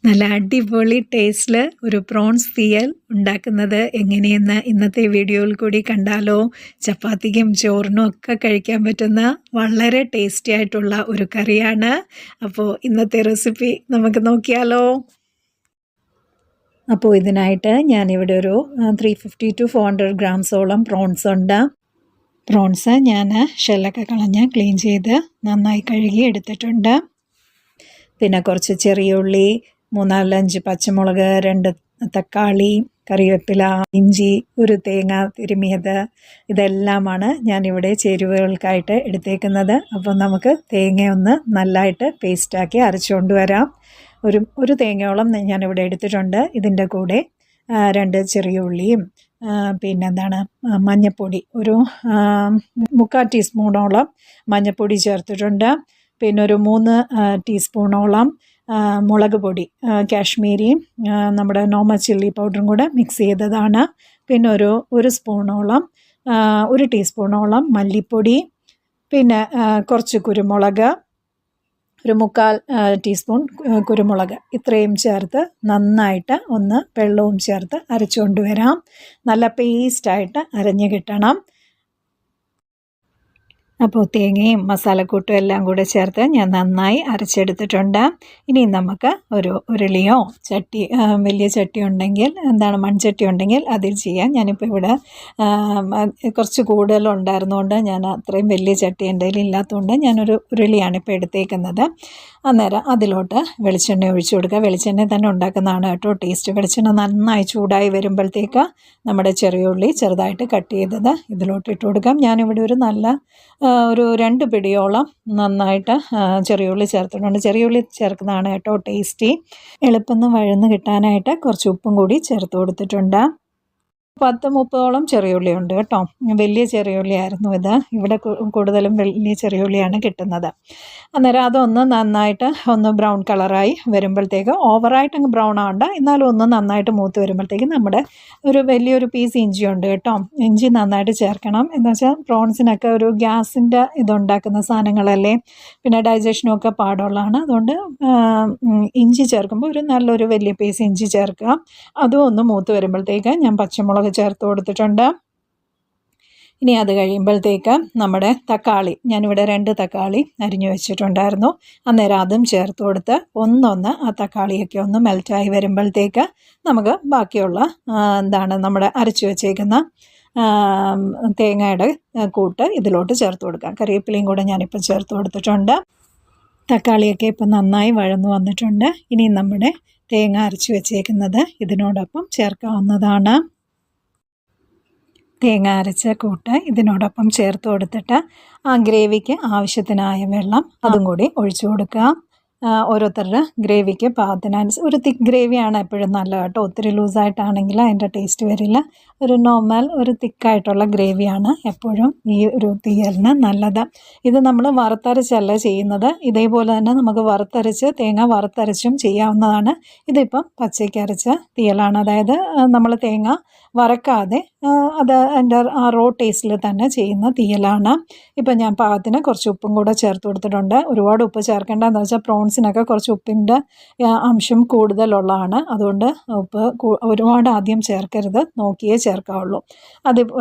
നല്ല അടിപൊളി ടേസ്റ്റിൽ ഒരു പ്രോൺസ് തീയൽ ഉണ്ടാക്കുന്നത് എങ്ങനെയെന്ന് ഇന്നത്തെ വീഡിയോയിൽ കൂടി കണ്ടാലോ. ചപ്പാത്തിക്കും ചോറിനും ഒക്കെ കഴിക്കാൻ പറ്റുന്ന വളരെ ടേസ്റ്റി ആയിട്ടുള്ള ഒരു കറിയാണ്. അപ്പോൾ ഇന്നത്തെ റെസിപ്പി നമുക്ക് നോക്കിയാലോ. അപ്പോൾ ഇതിനായിട്ട് ഞാനിവിടെ ഒരു 350 to 400 ഗ്രാംസോളം പ്രോൺസ് ഉണ്ട്. പ്രോൺസ് ഞാൻ ഷെല്ലൊക്കെ കളഞ്ഞ് ക്ലീൻ ചെയ്ത് നന്നായി കഴുകി എടുത്തിട്ടുണ്ട്. പിന്നെ കുറച്ച് ചെറിയ ഉള്ളി, 3-5 പച്ചമുളക്, 2 തക്കാളി, കറിവേപ്പില, ഇഞ്ചി, ഒരു തേങ്ങ തിരുമിയത്, ഇതെല്ലാമാണ് ഞാനിവിടെ ചേരുവകൾക്കായിട്ട് എടുത്തേക്കുന്നത്. അപ്പോൾ നമുക്ക് തേങ്ങയൊന്ന് നല്ലതായിട്ട് പേസ്റ്റാക്കി അരച്ചുകൊണ്ട് വരാം. ഒരു തേങ്ങയോളം ഞാനിവിടെ എടുത്തിട്ടുണ്ട്. ഇതിൻ്റെ കൂടെ 2 ചെറിയ ഉള്ളിയും പിന്നെന്താണ് മഞ്ഞൾപ്പൊടി, ഒരു 3/4 ടീസ്പൂണോളം മഞ്ഞൾപ്പൊടി ചേർത്തിട്ടുണ്ട്. പിന്നെ ഒരു 3 ടീസ്പൂണോളം മുളക് പൊടി, കാശ്മീരിയും നമ്മുടെ നോർമൽ ചില്ലി പൗഡറും കൂടെ മിക്സ് ചെയ്തതാണ്. പിന്നെ ഒരു സ്പൂണോളം 1 ടീസ്പൂണോളം മല്ലിപ്പൊടി, പിന്നെ കുറച്ച് കുരുമുളക്, ഒരു 3/4 ടീസ്പൂൺ കുരുമുളക്, ഇത്രയും ചേർത്ത് നന്നായിട്ട് ഒന്ന് വെള്ളവും ചേർത്ത് അരച്ചുകൊണ്ട് വരാം. നല്ല പേസ്റ്റായിട്ട് അരഞ്ഞ് കിട്ടണം. അപ്പോൾ തേങ്ങയും മസാലക്കൂട്ടും എല്ലാം കൂടെ ചേർത്ത് ഞാൻ നന്നായി അരച്ചെടുത്തിട്ടുണ്ട്. ഇനി നമുക്ക് ഒരു ഉരുളിയോ ചട്ടി, വലിയ ചട്ടി ഉണ്ടെങ്കിൽ, മൺചട്ടി ഉണ്ടെങ്കിൽ അതിൽ ചെയ്യാം. ഞാനിപ്പോൾ ഇവിടെ കുറച്ച് കൂടുതലുണ്ടായിരുന്നുകൊണ്ട് ഞാൻ അത്രയും വലിയ ചട്ടി എൻ്റെ കയ്യിൽ ഇല്ലാത്തതുകൊണ്ട് ഞാനൊരു ഉരുളിയാണ് ഇപ്പോൾ എടുത്തേക്കുന്നത്. അന്നേരം അതിലോട്ട് വെളിച്ചെണ്ണ ഒഴിച്ചു കൊടുക്കുക. വെളിച്ചെണ്ണ തന്നെ ഉണ്ടാക്കുന്നതാണ് കേട്ടോ ടേസ്റ്റ്. വെളിച്ചെണ്ണ നന്നായി ചൂടായി വരുമ്പോഴത്തേക്ക് നമ്മുടെ ചെറിയ ഉള്ളി ചെറുതായിട്ട് കട്ട് ചെയ്തത് ഇതിലോട്ട് ഇട്ട് കൊടുക്കാം. ഞാനിവിടെ ഒരു 2 പിടിയോളം നന്നായിട്ട് ചെറിയ ഉള്ളി ചേർത്തിട്ടുണ്ട്. ചെറിയ ഉള്ളി ചേർക്കുന്നതാണ് കേട്ടോ ടേസ്റ്റി. എളുപ്പം വഴന്ന് കിട്ടാനായിട്ട് കുറച്ച് ഉപ്പും കൂടി ചേർത്ത് കൊടുത്തിട്ടുണ്ട്. 10-30ഓളം ചെറിയ ഉള്ളി ഉണ്ട് കേട്ടോ. വലിയ ചെറിയ ഉള്ളിയായിരുന്നു ഇത്. ഇവിടെ കൂടുതലും വലിയ ചെറിയ ഉള്ളിയാണ് കിട്ടുന്നത്. അന്നേരം അതൊന്ന് നന്നായിട്ട് ഒന്ന് ബ്രൗൺ കളറായി വരുമ്പോഴത്തേക്ക്, ഓവറായിട്ട് അങ്ങ് ബ്രൗൺ ആവണ്ട, എന്നാലും ഒന്ന് നന്നായിട്ട് മൂത്ത് വരുമ്പോഴത്തേക്ക് നമ്മുടെ ഒരു വലിയൊരു പീസ് ഇഞ്ചി ഉണ്ട് കേട്ടോ. ഇഞ്ചി നന്നായിട്ട് ചേർക്കണം. എന്ന് വെച്ചാൽ പ്രോൺസിനൊക്കെ ഒരു ഗ്യാസിൻ്റെ ഇതുണ്ടാക്കുന്ന സാധനങ്ങളല്ലേ, പിന്നെ ഡൈജഷനും ഒക്കെ പാടുള്ളതാണ്. അതുകൊണ്ട് ഇഞ്ചി ചേർക്കുമ്പോൾ നല്ലൊരു വലിയ പീസ് ഇഞ്ചി ചേർക്കുക. അതും ഒന്ന് മൂത്ത് വരുമ്പോഴത്തേക്ക് ഞാൻ പച്ചമുളക് ചേർത്ത് കൊടുത്തിട്ടുണ്ട്. ഇനി അത് കഴിയുമ്പോഴത്തേക്ക് നമ്മുടെ തക്കാളി, ഞാനിവിടെ 2 തക്കാളി അരിഞ്ഞു വെച്ചിട്ടുണ്ടായിരുന്നു. അന്നേരം അതും ചേർത്ത് കൊടുത്ത് ആ തക്കാളിയൊക്കെ ഒന്ന് മെൽറ്റായി വരുമ്പോഴത്തേക്ക് നമുക്ക് ബാക്കിയുള്ള നമ്മുടെ അരച്ചു വെച്ചേക്കുന്ന തേങ്ങയുടെ കൂട്ട് ഇതിലോട്ട് ചേർത്ത് കൊടുക്കാം. കറിവേപ്പിലയും കൂടെ ഞാനിപ്പോൾ ചേർത്ത് കൊടുത്തിട്ടുണ്ട്. തക്കാളിയൊക്കെ ഇപ്പം നന്നായി വഴന്നു വന്നിട്ടുണ്ട്. ഇനി നമ്മുടെ തേങ്ങ അരച്ചു വെച്ചേക്കുന്നത് ഇതിനോടൊപ്പം ചേർക്കാവുന്നതാണ്. തേങ്ങ അരച്ച കൂട്ട് ഇതിനോടൊപ്പം ചേർത്ത് കൊടുത്തിട്ട് ആ ഗ്രേവിക്ക് ആവശ്യത്തിനായ വെള്ളം അതും കൂടി ഒഴിച്ചു കൊടുക്കുക. ഓരോരുത്തരുടെ ഗ്രേവിക്ക് പാകത്തിനനുസരിച്ച്, ഒരു തിക്ക് ഗ്രേവിയാണ് എപ്പോഴും നല്ലത് കേട്ടോ. ഒത്തിരി ലൂസായിട്ടാണെങ്കിൽ അതിൻ്റെ ടേസ്റ്റ് വരില്ല. ഒരു നോർമൽ ഒരു തിക്കായിട്ടുള്ള ഗ്രേവിയാണ് എപ്പോഴും ഈ ഒരു തീയലിന് നല്ലത്. ഇത് നമ്മൾ വറുത്തരച്ചല്ല ചെയ്യുന്നത്. ഇതേപോലെ തന്നെ നമുക്ക് തേങ്ങ വറുത്തരച്ചും ചെയ്യാവുന്നതാണ്. ഇതിപ്പം പച്ചയ്ക്ക് അരച്ച തീയലാണ്. അതായത് നമ്മൾ തേങ്ങ വറക്കാതെ അതിൻ്റെ ആ റോ ടേസ്റ്റിൽ തന്നെ ചെയ്യുന്ന തീയലാണ്. ഇപ്പം ഞാൻ പാകത്തിന് കുറച്ച് ഉപ്പും കൂടെ ചേർത്ത് കൊടുത്തിട്ടുണ്ട്. ഒരുപാട് ഉപ്പ് ചേർക്കേണ്ടതെന്ന് വെച്ചാൽ പ്രോൺസിനൊക്കെ കുറച്ച് ഉപ്പിൻ്റെ അംശം കൂടുതലുള്ളതാണ്. അതുകൊണ്ട് ഉപ്പ് ഒരുപാട് ആദ്യം ചേർക്കരുത്, നോക്കിയേ ചേർക്കാവുള്ളൂ.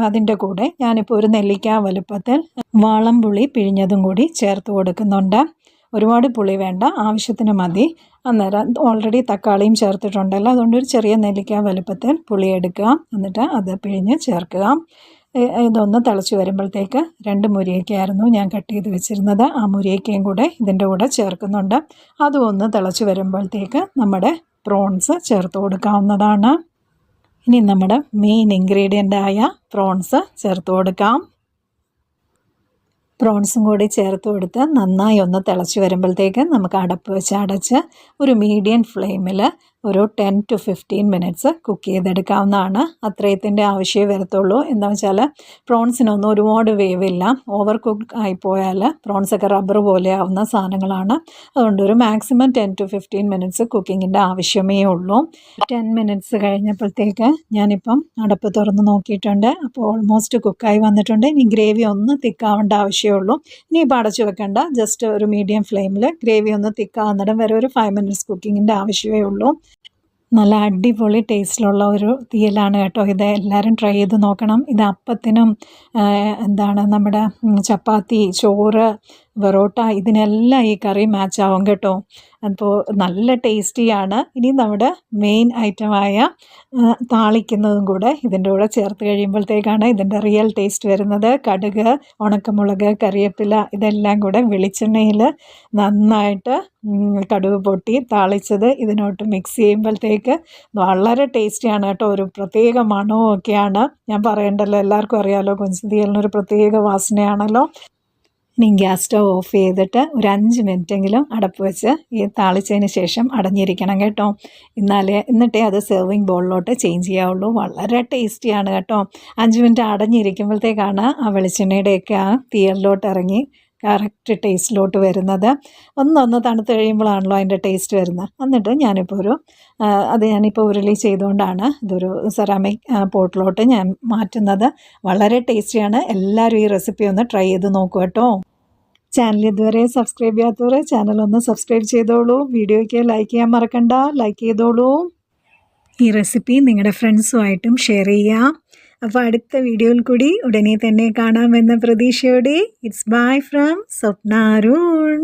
അതിൻ്റെ കൂടെ ഞാനിപ്പോൾ ഒരു നെല്ലിക്ക വലുപ്പത്തിൽ വാളംപുളി പിഴിഞ്ഞതും കൂടി ചേർത്ത് കൊടുക്കുന്നുണ്ട്. ഒരുപാട് പുളി വേണ്ട, ആവശ്യത്തിന് മതി. അന്നേരം ഓൾറെഡി തക്കാളിയും ചേർത്തിട്ടുണ്ടല്ലോ, അതുകൊണ്ട് ഒരു ചെറിയ നെല്ലിക്ക വലുപ്പത്തിൽ പുളി എടുക്കുക. എന്നിട്ട് അത് പിഴിഞ്ഞ് ചേർക്കുക. ഇതൊന്ന് തിളച്ച് വരുമ്പോഴത്തേക്ക് 2 മുരിങ്ങയ്ക്കായിരുന്നു ഞാൻ കട്ട് ചെയ്ത് വെച്ചിരുന്നത്. ആ മുരിങ്ങയ്ക്കയും കൂടെ ഇതിൻ്റെ കൂടെ ചേർക്കുന്നുണ്ട്. അതും ഒന്ന് തിളച്ച് വരുമ്പോഴത്തേക്ക് നമ്മുടെ പ്രോൺസ് ചേർത്ത് കൊടുക്കാവുന്നതാണ്. ഇനി നമ്മുടെ മെയിൻ ഇൻഗ്രീഡിയൻ്റായ പ്രോൺസ് ചേർത്ത് കൊടുക്കാം. പ്രോൺസും കൂടി ചേർത്ത് കൊടുത്ത് നന്നായി ഒന്ന് തിളച്ച് വരുമ്പോഴത്തേക്ക് നമുക്ക് അടപ്പ് വെച്ച് അടച്ച് ഒരു മീഡിയം ഫ്ലെയിമിൽ ഒരു 10 to 15 മിനിറ്റ്സ് കുക്ക് ചെയ്തെടുക്കാവുന്നതാണ്. അത്രയത്തിൻ്റെ ആവശ്യമേ വരത്തുള്ളൂ. എന്താണെന്ന് വെച്ചാൽ പ്രോൺസിനൊന്നും ഒരുപാട് വേവില്ല. ഓവർ കുക്ക് ആയിപ്പോയാൽ പ്രോൺസൊക്കെ റബ്ബർ പോലെ ആവുന്ന സാധനങ്ങളാണ്. അതുകൊണ്ട് ഒരു മാക്സിമം 10 to 15 മിനിറ്റ്സ് കുക്കിങ്ങിൻ്റെ ആവശ്യമേ ഉള്ളൂ. 10 മിനിറ്റ്സ് കഴിഞ്ഞപ്പോഴത്തേക്ക് ഞാനിപ്പം അടപ്പ് തുറന്ന് നോക്കിയിട്ടുണ്ട്. അപ്പോൾ ഓൾമോസ്റ്റ് കുക്കായി വന്നിട്ടുണ്ട്. ഇനി ഗ്രേവി ഒന്ന് തിക്കാവേണ്ട ആവശ്യമേ ഉള്ളൂ. ഇനിയിപ്പോൾ അടച്ചു വെക്കേണ്ട, ജസ്റ്റ് ഒരു മീഡിയം ഫ്ലെയിമിൽ ഗ്രേവി ഒന്ന് തിക്കാവുന്നിടം വരെ ഒരു 5 മിനിറ്റ്സ് കുക്കിങ്ങിൻ്റെ ആവശ്യമേ ഉള്ളൂ. നല്ല അടിപൊളി ടേസ്റ്റിലുള്ള ഒരു തീയലാണ് കേട്ടോ ഇത്. എല്ലാവരും ട്രൈ ചെയ്ത് നോക്കണം. ഇത് അപ്പത്തിനും നമ്മുടെ ചപ്പാത്തി, ചോറ്, പൊറോട്ട ഇതിനെല്ലാം ഈ കറി മാച്ച് ആവും കേട്ടോ. അപ്പോൾ നല്ല ടേസ്റ്റിയാണ്. ഇനി നമ്മുടെ മെയിൻ ഐറ്റമായ താളിക്കുന്നതും കൂടെ ഇതിൻ്റെ കൂടെ ചേർത്ത് കഴിയുമ്പോഴത്തേക്കാണ് ഇതിൻ്റെ റിയൽ ടേസ്റ്റ് വരുന്നത്. കടുക്, ഉണക്കമുളക്, കറിവേപ്പില ഇതെല്ലാം കൂടെ വെളിച്ചെണ്ണയിൽ നന്നായിട്ട് കടുക് പൊട്ടി താളിച്ചത് ഇതിനോട്ട് മിക്സ് ചെയ്യുമ്പോഴത്തേക്ക് വളരെ ടേസ്റ്റിയാണ് കേട്ടോ. ഒരു പ്രത്യേക മണവും ഒക്കെയാണ്. ഞാൻ പറയണ്ടല്ലോ, എല്ലാവർക്കും അറിയാമല്ലോ കൊഞ്ച് തീയലിനൊരു പ്രത്യേക വാസനയാണല്ലോ. ഇനി ഗ്യാസ് സ്റ്റവ് ഓഫ് ചെയ്തിട്ട് ഒരു 5 മിനിറ്റെങ്കിലും അടപ്പ് വെച്ച് ഈ താളിച്ചതിന് ശേഷം അടഞ്ഞിരിക്കണം കേട്ടോ. എന്നിട്ടേ അത് സെർവിങ് ബൗളിലോട്ട് ചേഞ്ച് ചെയ്യാവുള്ളൂ. വളരെ ടേസ്റ്റിയാണ് കേട്ടോ. 5 മിനിറ്റ് അടഞ്ഞിരിക്കുമ്പോഴത്തേക്കാണ് ആ വെളിച്ചെണ്ണയുടെയൊക്കെ ആ തീയലിലോട്ട് ഇറങ്ങി കറക്റ്റ് ടേസ്റ്റിലോട്ട് വരുന്നത്. ഒന്ന് തണുത്ത് കഴിയുമ്പോഴാണല്ലോ അതിൻ്റെ ടേസ്റ്റ് വരുന്നത്. എന്നിട്ട് ഞാനിപ്പോൾ ഉരുളി ചെയ്തുകൊണ്ടാണ് ഇതൊരു സെറാമിക് പോട്ടിലോട്ട് ഞാൻ മാറ്റുന്നത്. വളരെ ടേസ്റ്റിയാണ്. എല്ലാവരും ഈ റെസിപ്പി ഒന്ന് ട്രൈ ചെയ്ത് നോക്കൂ കേട്ടോ. ചാനൽ ഇതുവരെ സബ്സ്ക്രൈബ് ചെയ്യാത്തവർ ചാനലൊന്ന് സബ്സ്ക്രൈബ് ചെയ്തോളൂ. വീഡിയോയ്ക്ക് ലൈക്ക് ചെയ്യാൻ മറക്കണ്ട, ലൈക്ക് ചെയ്തോളൂ. ഈ റെസിപ്പി നിങ്ങളുടെ ഫ്രണ്ട്സുമായിട്ടും ഷെയർ ചെയ്യാം. അപ്പോൾ അടുത്ത വീഡിയോയിൽ കൂടി ഉടനെ തന്നെ കാണാമെന്ന പ്രതീക്ഷയോടെ it's bye from Swapna Arun.